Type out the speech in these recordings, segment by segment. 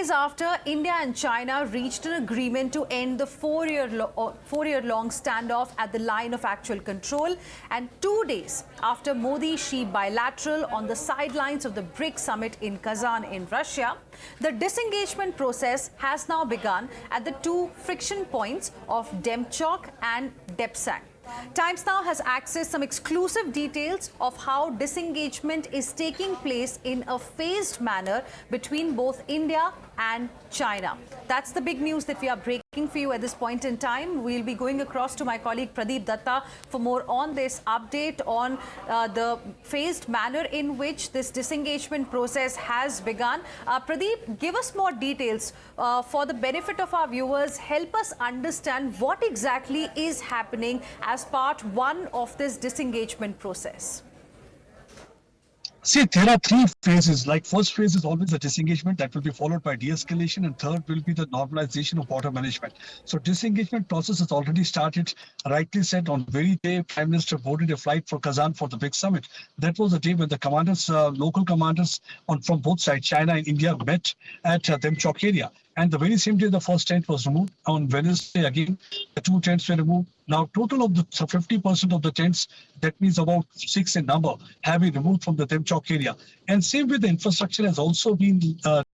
days after India and China reached an agreement to end the four-year-long standoff at the line of actual control, and 2 days after Modi-Xi bilateral on the sidelines of the BRICS summit in Kazan in Russia, the disengagement process has now begun at the two friction points of Demchok and Depsang. Times Now has accessed some exclusive details of how disengagement is taking place in a phased manner between both India and China. That's the big news that we are breaking for you at this point in time. We'll be going across to my colleague Pradeep Datta for more on this update on the phased manner in which this disengagement process has begun. Pradeep, give us more details for the benefit of our viewers. Help us understand what exactly is happening as part one of this disengagement process. See, there are three phases. Like first phase is always a disengagement that will be followed by de-escalation, and third will be the normalization of border management. So disengagement process has already started. Rightly said, on very day, Prime Minister boarded a flight for Kazan for the big summit. That was the day when the commanders, local commanders from both sides, China and India, met at Demchok area. And the very same day, the first tent was removed. On Wednesday, again, the two tents were removed. Now, total of the 50% of the tents, that means about 6 in number, have been removed from the Demchok area. And same way, the infrastructure has also been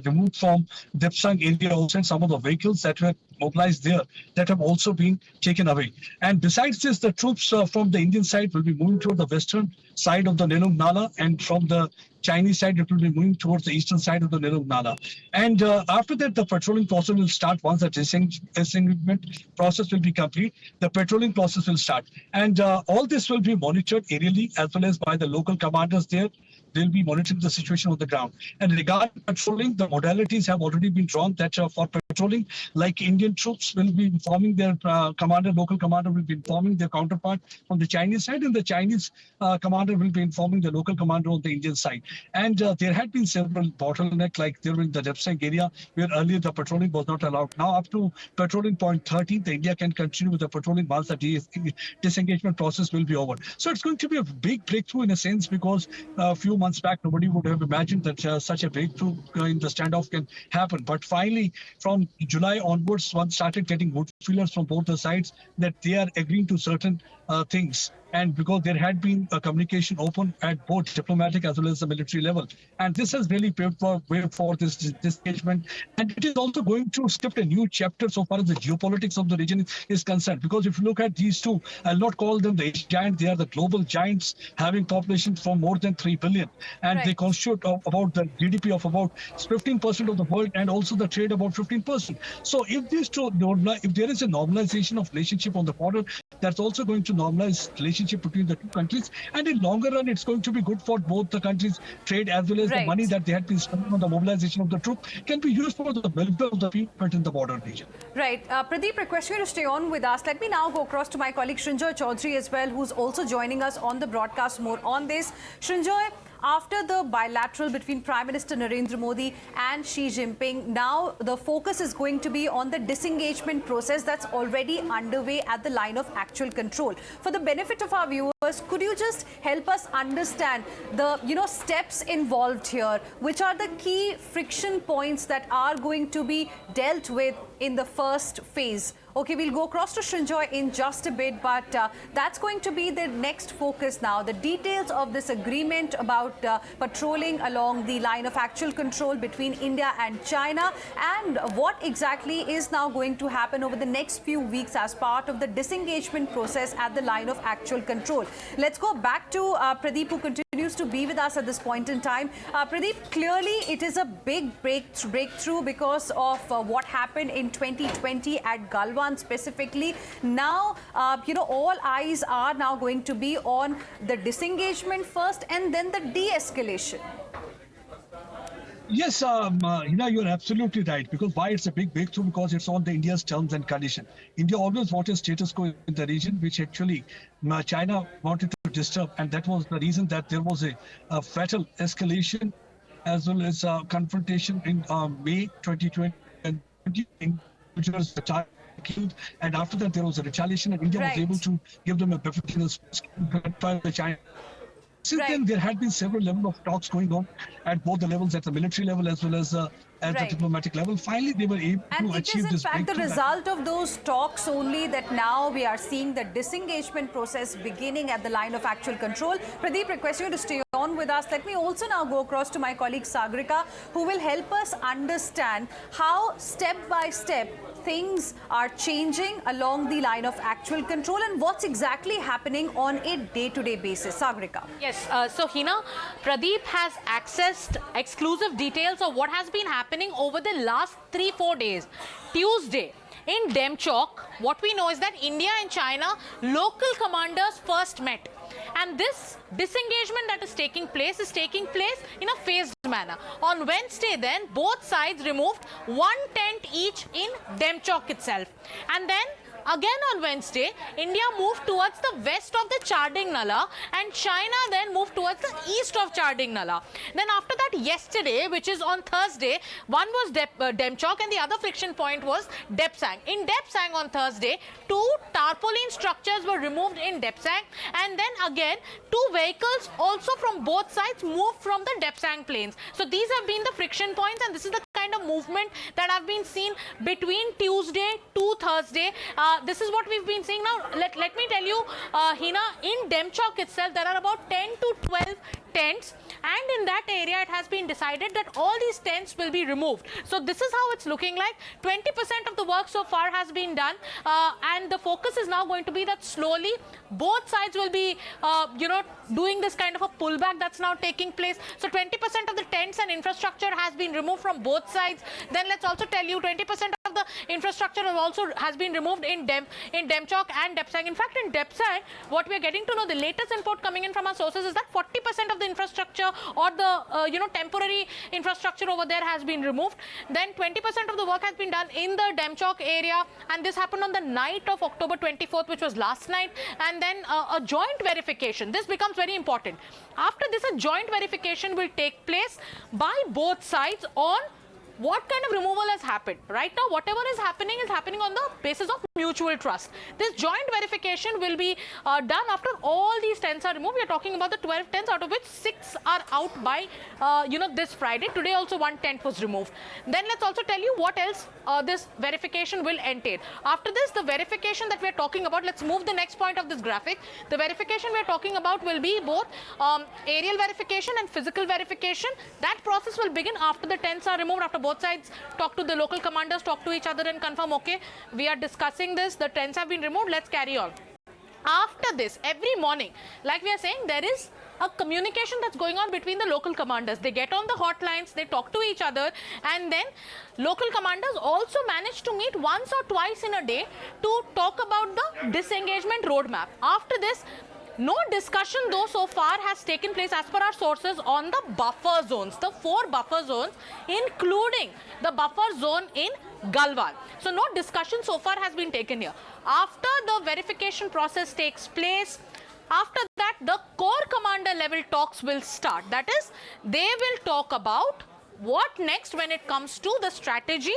removed from Depsang area also, and some of the vehicles that were mobilized there that have also been taken away. And besides this, the troops from the Indian side will be moving toward the western side of the Nelung Nala, and from the Chinese side, it will be moving towards the eastern side of the Nelung Nala. And after that, the patrolling process will start. Once the disengagement process will be complete, the patrolling process will start. And all this will be monitored aerially as well as by the local commanders there. They'll be monitoring the situation on the ground. And regarding patrolling, the modalities have already been drawn that for patrolling, like Indian troops will be informing their commander, local commander will be informing their counterpart on the Chinese side, and the Chinese commander will be informing the local commander on the Indian side. And there had been several bottlenecks, like there in the Depsang area, where earlier the patrolling was not allowed. Now, up to patrolling point 13, the India can continue with the patrolling once the disengagement process will be over. So it's going to be a big breakthrough in a sense, because a few months back, nobody would have imagined that such a breakthrough in the standoff can happen. But finally, from July onwards, one started getting wood feelers from both the sides that they are agreeing to certain things. And because there had been a communication open at both diplomatic as well as the military level. And this has really paved the way for this disengagement. And it is also going to script a new chapter so far as the geopolitics of the region is concerned. Because if you look at these two, I'll not call them the giants, they are the global giants having populations from more than 3 billion. And they constitute about the GDP of about 15% of the world, and also the trade about 15%. So if these two, if there is a normalization of relationship on the border, that's also going to normalize relationship between the two countries, and in longer run it's going to be good for both the countries' trade as well as the money that they had been spending on the mobilization of the troop can be used for the welfare of the people in the border region. Right. Pradeep, request you to stay on with us. Let me now go across to my colleague Srinjoy Chaudhary as well, who's also joining us on the broadcast more on this. Srinjoy, after the bilateral between Prime Minister Narendra Modi and Xi Jinping, now the focus is going to be on the disengagement process that's already underway at the line of actual control. For the benefit of our viewers, could you just help us understand the steps involved here? Which are the key friction points that are going to be dealt with in the first phase? Okay, we'll go across to Srinjoy in just a bit, but that's going to be the next focus now. The details of this agreement about patrolling along the line of actual control between India and China, and what exactly is now going to happen over the next few weeks as part of the disengagement process at the line of actual control. Let's go back to Pradeep, who continues to be with us at this point in time. Pradeep, clearly it is a big breakthrough because of what happened in 2020 at Galwan specifically. Now, all eyes are now going to be on the disengagement first and then the de-escalation. Yes, you're absolutely right. Because why it's a big breakthrough? Because it's on the India's terms and condition. India always wanted status quo in the region, which actually China wanted to disturb, and that was the reason that there was a fatal escalation as well as confrontation in May 2020, which was the time. And after that, there was a retaliation, and India was able to give them a preferential the China. Since then, there had been several levels of talks going on at both the levels, at the military level as well as at the diplomatic level. Finally, they were able to achieve this breakthrough. And it is in fact the result of those talks only that now we are seeing the disengagement process beginning at the line of actual control. Pradeep, request you to stay on with us. Let me also now go across to my colleague Sagrika, who will help us understand how step by step things are changing along the line of actual control and what's exactly happening on a day-to-day basis. Sagrika. Yes, so Hina, Pradeep has accessed exclusive details of what has been happening over the last 3-4 days. Tuesday, in Demchok, what we know is that India and China local commanders first met. And this disengagement that is taking place in a phased manner. On Wednesday then, both sides removed one tent each in Demchok itself. And then again on Wednesday, India moved towards the west of the Charding Nala and China then moved towards the east of Charding Nala. Then after that, yesterday, which is on Thursday, one was Demchok and the other friction point was Depsang. In Depsang on Thursday, 2 tarpaulin structures were removed in Depsang, and then again 2 vehicles also from both sides moved from the Depsang Plains. So these have been the friction points, and this is the kind of movement that have been seen between Tuesday to Thursday. This is what we've been seeing now. Let me tell you, Hina, in Demchok itself, there are about 10 to 12 tents, and in that area it has been decided that all these tents will be removed. So this is how it's looking like. 20% of the work so far has been done, and the focus is now going to be that slowly both sides will be doing this kind of a pullback that's now taking place. So 20% of the tents and infrastructure has been removed from both sides. Then let's also tell you 20% of the infrastructure has been removed in Demchok and Depsang. In fact, in Depsang, what we are getting to know, the latest input coming in from our sources is that 40% of the infrastructure or the temporary infrastructure over there has been removed. Then 20% of the work has been done in the Demchok area, and this happened on the night of October 24th, which was last night. And then a joint verification. This becomes very important. After this, a joint verification will take place by both sides on what kind of removal has happened. Right now, whatever is happening on the basis of mutual trust. This joint verification will be done after all these tents are removed. We are talking about the 12 tents, out of which 6 are out by this Friday. Today also one tent was removed. Then let's also tell you what else this verification will entail. After this, the verification that we are talking about, let's move the next point of this graphic. The verification we are talking about will be both aerial verification and physical verification. That process will begin after the tents are removed, after both sides talk to the local commanders, talk to each other and confirm, okay, we are discussing this, the tents have been removed, let's carry on. After this, every morning, like we are saying, there is a communication that's going on between the local commanders. They get on the hotlines, they talk to each other, and then local commanders also manage to meet once or twice in a day to talk about the disengagement roadmap. After this, no discussion though so far has taken place as per our sources on the buffer zones, the 4 buffer zones, including the buffer zone in Galwal. So no discussion so far has been taken here. After the verification process takes place, after that the core commander level talks will start. That is, they will talk about what next when it comes to the strategy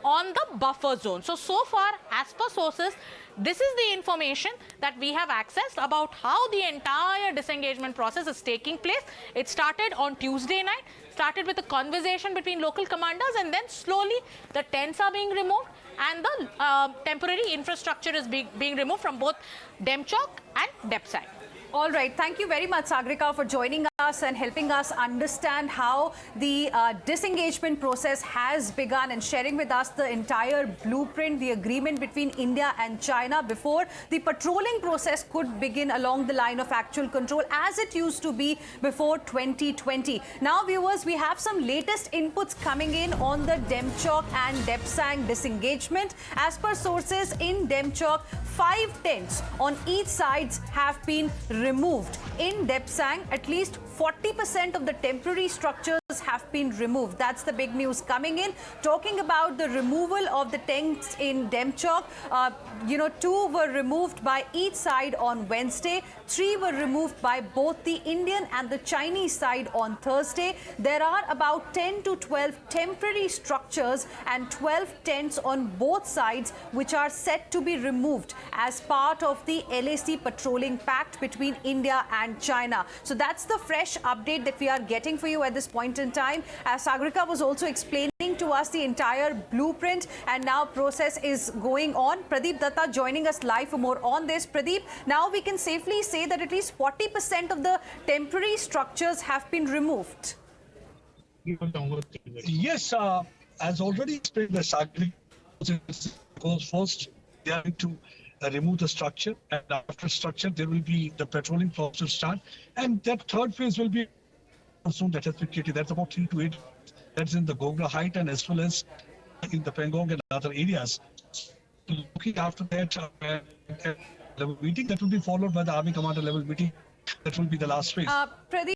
on the buffer zone. So far, as per sources, this is the information that we have accessed about how the entire disengagement process is taking place. It started on Tuesday night, started with a conversation between local commanders, and then slowly the tents are being removed and the temporary infrastructure is being removed from both Demchok and Depsang. All right. Thank you very much, Sagrika, for joining us and helping us understand how the disengagement process has begun and sharing with us the entire blueprint, the agreement between India and China before the patrolling process could begin along the line of actual control as it used to be before 2020. Now, viewers, we have some latest inputs coming in on the Demchok and Depsang disengagement. As per sources in Demchok, 5 tents on each side have been removed. In Depsang, at least 40% of the temporary structures have been removed. That's the big news coming in. Talking about the removal of the tents in Demchok, 2 were removed by each side on Wednesday. 3 were removed by both the Indian and the Chinese side on Thursday. There are about 10 to 12 temporary structures and 12 tents on both sides which are set to be removed as part of the LAC patrolling pact between India and China. So that's the fresh update that we are getting for you at this point in time. As Sagrika was also explaining to us the entire blueprint, and now process is going on. Pradeep Datta joining us live for more on this. Pradeep, now we can safely say that at least 40% of the temporary structures have been removed. Yes, as already explained, the Sagri goes first. They are going to remove the structure, and after structure, there will be the patrolling process start, and that third phase will be soon that has been created. That's about 3 to 8. That's in the Gogra height and as well as in the Pangong and other areas. Looking after that level meeting, that will be followed by the Army Commander level meeting. That will be the last phase. Pradeep.